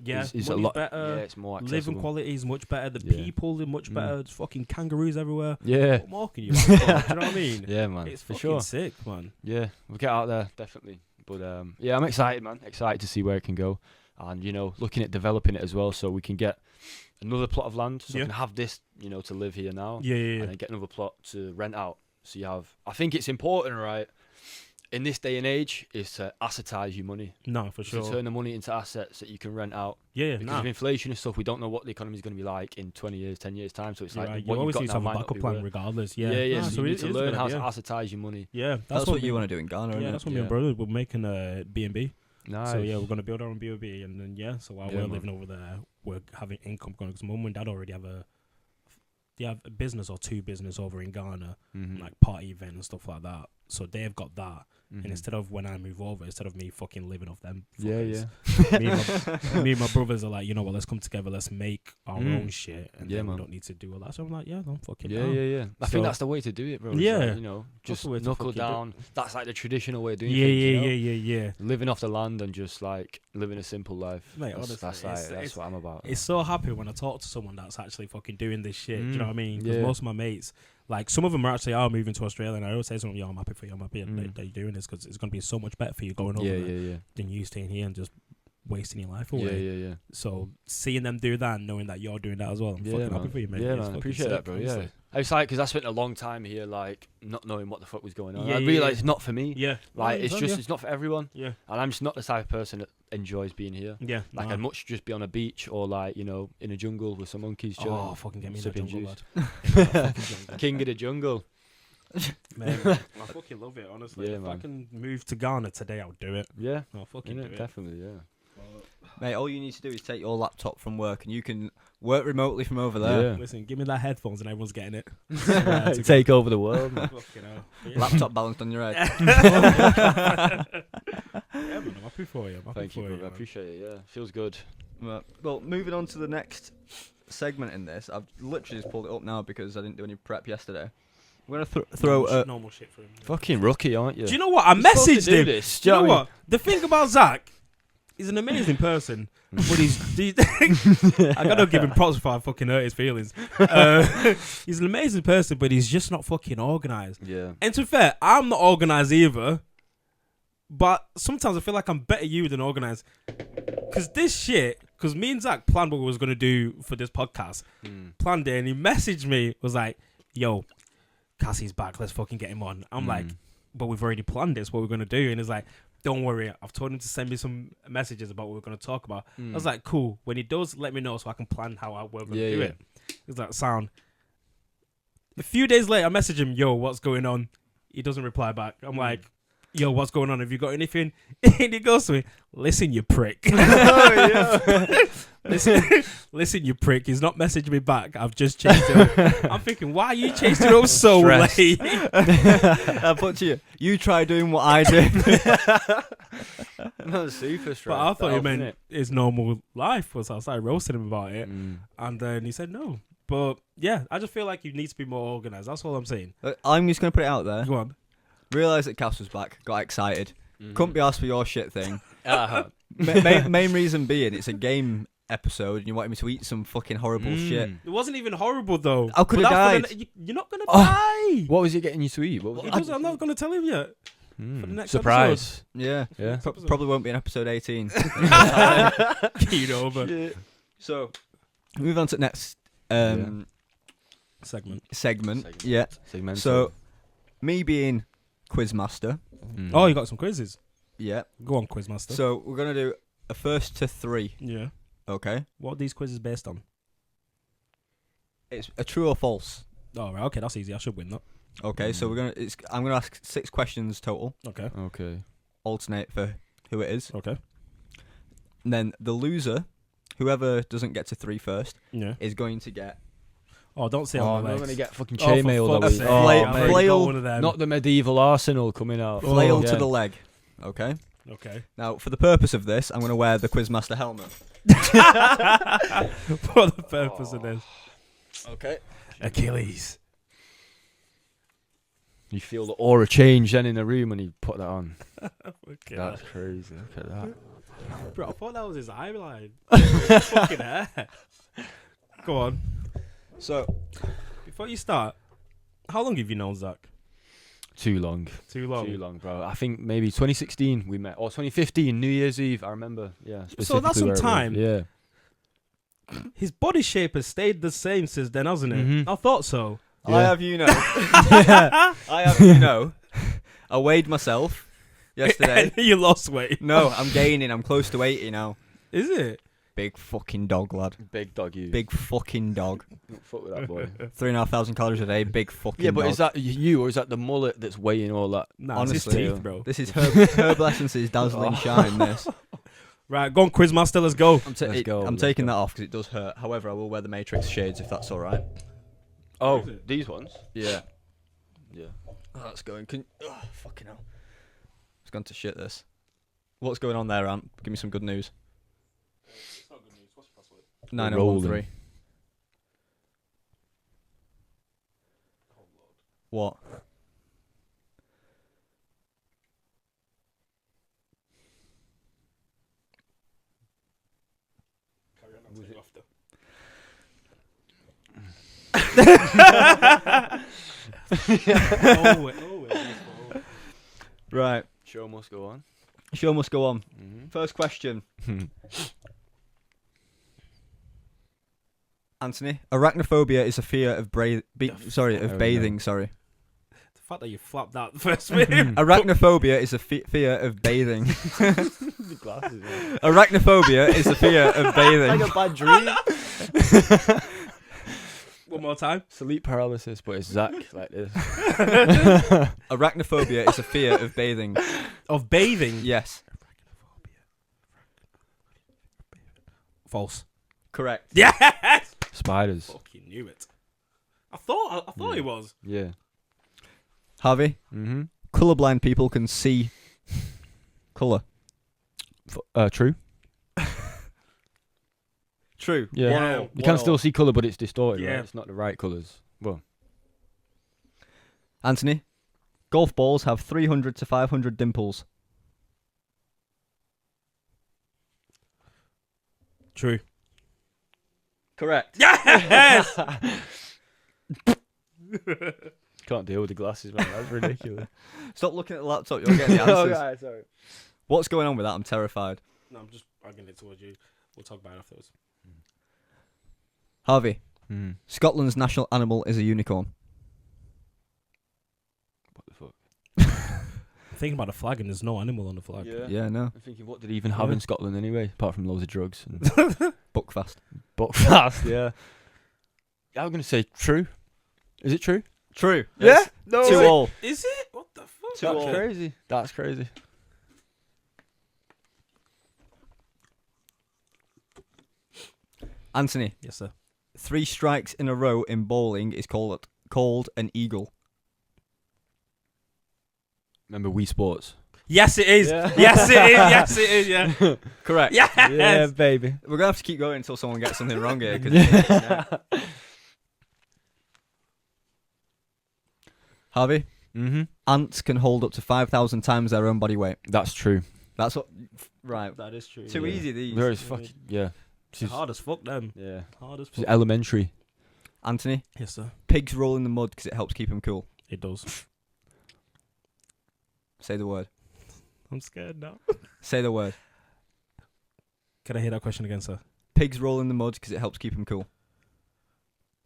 Yeah, is a money's lot better. Yeah, it's more accessible. Living quality is much better. The Yeah. people are much Mm. better. There's fucking kangaroos everywhere. Yeah. What more can you want? Do you know what I mean? Yeah, man. It's for fucking sure. sick, man. Yeah, we'll get out there definitely. But yeah, I'm excited, man. Excited to see where it can go, and looking at developing it as well, so we can get another plot of land, so Yeah. we can have this, to live here now, Yeah, and then get another plot to rent out. So you have. I think it's important, right? In this day and age, is to assetize your money. No, for To sure. turn the money into assets that you can rent out. Yeah, Because nah. of inflation and stuff, we don't know what the economy is going to be like in 20 years, 10 years time. So it's You're like right. what You always you've need got to now have a might not backup be plan worth. regardless. Yeah, Yeah, Nah, so you it need to is a learn good how to idea. assetize your money. Yeah, That's what you want to do in Ghana, Yeah, isn't that's it? what me and Yeah. brother we're making a B&B. Nice. So yeah, we're gonna build our own B&B, and then so while Yeah, we're man. living over there, we're having income going because mum and dad already have they have a business or two business over in Ghana, Mhm. like party event and stuff like that. So they've got that. Mhm. And instead of when I move over, instead of me fucking living off them, Yeah, fuckers, me and my brothers are like, you know what, let's come together, let's make our Mm. own shit, and Yeah, then we man. don't need to do all that. So I'm like, yeah, I'm fucking Yeah, down. yeah. I So- think that's the way to do it, bro. It's Yeah. like, you know, That's just the way to knuckle fucking do it. down. That's like the traditional way of doing Yeah, things. you know? yeah. Living off the land and just like living a simple life. Mate, that's, honestly, that's it's- that's what I'm about. It's so happy when I talk to someone that's actually fucking doing this shit. Do you know what I mean? Because Yeah. most of my mates, like some of them are actually moving to Australia, and I always say to them, "Yo, I'm happy for you. I'm happy that you're doing this because it's going to be so much better for you going over there yeah. than you staying here and just wasting your life Yeah, away." yeah. So seeing them do that and knowing that you're doing that as well, I'm Yeah, fucking man. happy for you, mate. Yeah, It's man. fucking Appreciate sick, that, bro. honestly. Yeah. It's like because I spent a long time here, like not knowing what the fuck was going on. Yeah, I yeah, realized yeah. it's not for me. Yeah. Like No, it's you just can, it's not for everyone, yeah. and I'm just not the type of person that enjoys being here. Yeah. Like nah. I'd much just be on a beach or like you know in a jungle with some monkeys chilling. Oh, fucking get me in that sipping jungle, juice. lad. Get me in that fucking jungle. King of the jungle. Man, I fucking love it, honestly. Yeah, if I man. can move to Ghana today, I'll do it. Yeah, I'll fucking do it. definitely. Yeah. Mate, all you need to do is take your laptop from work and you can work remotely from over there. Yeah. Listen, give me that headphones and everyone's getting it. Take over the world. Man. Fucking hell. But yeah. Laptop balanced on your head. Yeah, man, I'm happy for you. I'm happy Thank for you, bro. you. I man. appreciate it. Yeah, feels good. Well, moving on to the next segment in this. I've literally just pulled it up now because I didn't do any prep yesterday. We're going to throw normal shit for him. Fucking rookie, aren't you? Do you know what? I You're supposed to messaged do him. this. Do you know what I mean? what? The thing about Zach, he's an amazing person, but I gotta give him props before I fucking hurt his feelings. He's an amazing person, but he's just not fucking organised. Yeah. And to be fair, I'm not organised either. But sometimes I feel like I'm better you than organised. Because me and Zach planned what we was gonna do for this podcast. Planned it, and he messaged me, was like, "Yo, Cassie's back. Let's fucking get him on." I'm like, "But we've already planned this. What we're gonna do?" And he's like, "Don't worry. I've told him to send me some messages about what we're gonna talk about." I was like, "Cool. When he does, let me know so I can plan how we're gonna do it." He's like, "Sound." A few days later, I message him, "Yo, what's going on?" He doesn't reply back. I'm like, "Yo, what's going on? Have you got anything?" And he goes to me, "Listen, you prick." Listen, you prick. He's not messaged me back. I've just chased him. I'm thinking, why are you chasing him up so Stress. late? I put to you, you try doing what I do. No, super stressed. But I thought he out, meant innit? his normal life was. I started roasting him about it, Mm. and then he said no. But yeah, I just feel like you need to be more organised. That's all I'm saying. I'm just going to put it out there. Go on. Realised that Cass was back. Got excited. Couldn't be asked for your shit thing. Uh-huh. Main reason being, it's a game episode and you wanted me to eat some fucking horrible shit. It wasn't even horrible though. I could have But that's for died. you're not gonna Oh. die. What was he getting you to eat? What was He it? doesn't- I'm not gonna tell him yet. Mm. for the next Surprise. Yeah. Yeah. Probably won't be in episode 18. Keyed over. So, move on to the next Segment. segment. Yeah. Segmental. So, me being quizmaster. Mm. Oh, you got some quizzes. Yeah. Go on, Quizmaster. So, we're going to do a first to three. Yeah. Okay. What are these quizzes based on? It's a true or false. Oh, right. Okay, that's easy. I should win that. Okay, so I'm gonna ask 6 questions total. Okay. Okay. Alternate for who it is. Okay. And then the loser, whoever doesn't get to 3 first, Yeah. is going to get Oh, don't say Oh, on I'm the not legs. going to get fucking Oh, for chainmail. fuck's that sake. we- Flay- I've Oh, already got flail- one of them. not the medieval arsenal coming out. flail Oh, to the leg. Okay. Okay. Now, for the purpose of this, I'm going to wear the Quizmaster helmet. For the purpose of this. Okay. Achilles. You feel the aura change then in the room when you put that on. Okay. That's crazy. Look at that. Bro, I thought that was his eyeline. Fucking hair. Go on. So, Before you start, how long have you known Zach? Too long. Too long. Too long, bro. I think maybe 2016 we met, or 2015 New Year's Eve. I remember. Yeah. So that's specifically some where it was. time. Yeah. His body shape has stayed the same since then, hasn't it? Mhm. I thought so. I have you know. I have you know. I weighed myself yesterday. You lost weight. No, I'm gaining. I'm close to 80 now. Is it? Big fucking dog, lad. Big dog, you. Big fucking dog. Don't fuck with that boy. 3,500 calories a day. Big fucking Yeah, but dog. is that you or is that the mullet that's weighing all that? Nah, it's his Honestly, teeth, bro. This is Herbal Essence's dazzling shine, this. Right, go on, Quizmaster, let's go. I'm Let's go, I'm let's taking go. that off because it does hurt. However, I will wear the Matrix shades if that's all right. Oh, Is it? these ones. Yeah. Yeah. Oh, that's going. Fucking hell. It's gone to shit. This. What's going on there, Ant? Give me some good news. It's not good news. What's your password? 9013. What? Carry on. I'll take you after. Right. Show must go on. Show must go on. Mm-hmm. First question. Anthony, arachnophobia is a fear of bathing. Sorry. The fact that you flapped that first bit. Arachnophobia is a fear of bathing. The glasses. Man. Arachnophobia is a fear of bathing. Like a bad dream. One more time. Sleep paralysis, but it's Zach like this. Arachnophobia is a fear of bathing. Of bathing. Yes. False. Correct. Yes. Spiders. Fucking knew it. I thought Yeah. it was. Yeah. Harvey, Mm-hmm. colourblind people can see colour. True. True. Yeah. Wow. You can still see colour, but it's distorted. Yeah. Right? It's not the right colours. Well, Anthony, golf balls have 300 to 500 dimples. True. Correct. Yes. can't deal with the glasses, man. That's ridiculous. Stop looking at the laptop. You're getting the answers. Okay, sorry. What's going on with that? I'm terrified. No, I'm just bragging it towards you. We'll talk about it afterwards. Harvey, Mm. Scotland's national animal is a unicorn. What the fuck? I'm thinking about the flag and there's no animal on the flag. Yeah, no. I'm thinking, what did he even have Yeah. in Scotland anyway, apart from loads of drugs? And Buckfast. but fast, yeah. I'm gonna say true. Is it true? True. Yeah. No. 2-all. Is it? What the fuck? Two That's all. crazy. That's crazy. Anthony, Yes, sir. 3 strikes in a row in bowling is called an eagle. Remember Wii Sports? Yes, it is. Yeah. Yes, it is. Yes, it is. Yeah. Correct. Yes. Yeah, baby. We're gonna have to keep going until someone gets something wrong here. 'Cause Harvey, Mm-hmm. ants can hold up to 5,000 times their own body weight. That's true. That's what. Right. That is true. Too Yeah. easy these. There is fucking yeah. She's hard as fuck, them. Yeah. Hard as She's fuck. elementary. Anthony, Yes, sir. pigs roll in the mud because it helps keep them cool. It does. Say the word. I'm scared now. Say the word. Can I hear that question again, sir? Pigs roll in the mud because it helps keep them cool.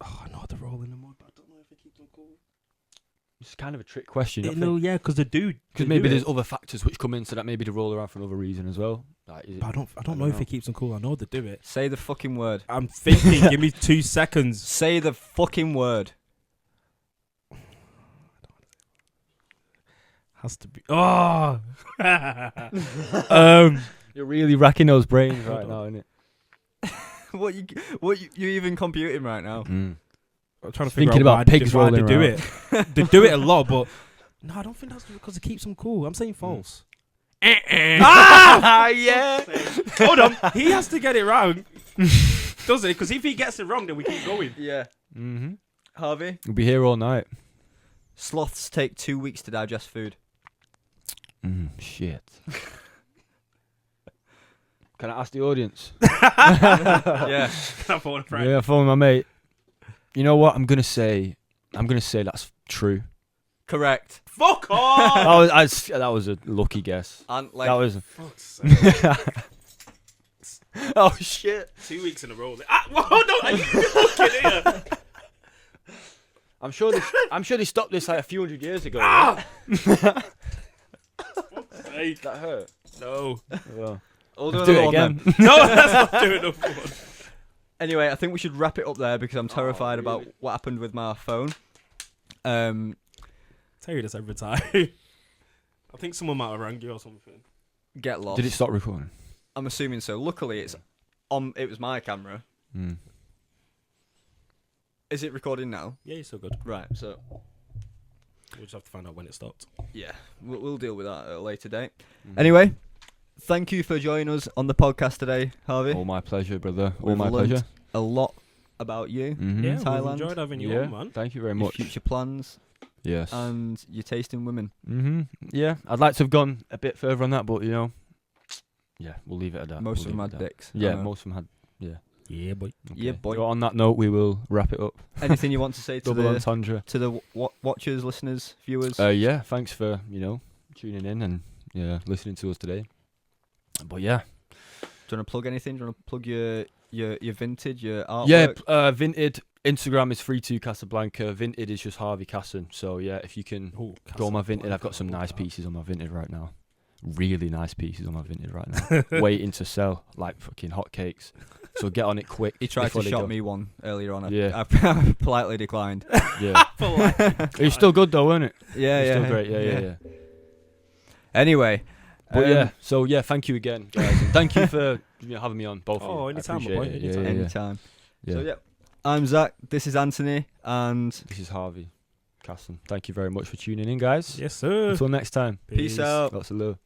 Oh, I know the roll in the mud, but I don't know if it keeps them cool. It's kind of a trick question. No, yeah, because the dude. Because maybe there's other factors which come into that. Maybe they roll around for another reason as well. Like, is it, But I don't know if it keeps them cool. I know they do it. Say the fucking word. I'm thinking. Give me 2 seconds. Say the fucking word. Has to be. Oh. You're really racking those brains right now, innit? What you even computing right now? Mm. I'm trying to Thinking figure out about pigs why rolling they do around. it. They do it a lot, but no, I don't think that's because it keeps them cool. I'm saying false. Ah, yeah. Hold on, he has to get it wrong, does it? Because if he gets it wrong, then we keep going. Yeah. Mm-hmm. Harvey, We'll be here all night. sloths take 2 weeks to digest food. Shit. Can I ask the audience? Yeah. Can I phone a friend? Yeah, phone my mate. You know what? I'm gonna say that's true. Correct. Fuck off! That was a lucky guess. And like, That was. Fuck's sake. Oh shit! 2 weeks in a row. Hold on, are you looking here? I'm sure they stopped this like a few hundred years ago. Ah! Right? Hey, That hurt. no. Well, we'll let's do do another it one again. then. No, let's not do another one. Anyway, I think we should wrap it up there because I'm terrified really? about what happened with my phone. Tell you this every time. I think someone might have rang you or something. Get lost. Did it stop recording? I'm assuming so. Luckily, it's on. It was my camera. Mm. Is it recording now? Yeah, you're so good. Right. So We'll just have to find out when it stopped. yeah, we'll deal with that at a later date. Mhm. Anyway, thank you for joining us on the podcast today, Harvey. All my pleasure, brother. All We've my learnt pleasure. a lot about you, Mhm. Yeah, Thailand. we've enjoyed having you Yeah, on, man. thank you very your much. future plans, Yes. and your taste in women. Yeah, I'd like to have gone a bit further on that, but you know, yeah, we'll leave it at that. Most We'll of them leave had it at dicks. that. Yeah, I know. most of them had. Yeah, boy. Yeah, Okay. boy. So on that note, we will wrap it up. Anything you want to say to Double the entendre. watchers, listeners, viewers? Yeah, thanks for tuning in and listening to us today. But yeah, Do you want to plug anything? Do you want to plug your vintage, your artwork? yeah. Vinted Instagram is free2 Casablanca. Vinted is just Harvey Casson. So yeah, if you can Oh, go on my Vinted, I've got some nice pieces on my Vinted right now. Really nice pieces on my Vinted right now. Waiting to sell like fucking hotcakes. So get on it quick. He tried to before they shot go. me one earlier on. Yeah. I politely declined. Yeah. It's still good though, isn't it? Yeah, It's yeah. still great. Yeah. Anyway, But so thank you again, guys. And thank you for having me on, both of you. Oh, I anytime, appreciate boy, it. anytime. Yeah. anytime. Yeah. So yeah, I'm Zach. This is Anthony, and This is Harvey Casson. Thank you very much for tuning in, guys. Yes, sir. Until next time. peace out. Lots of love.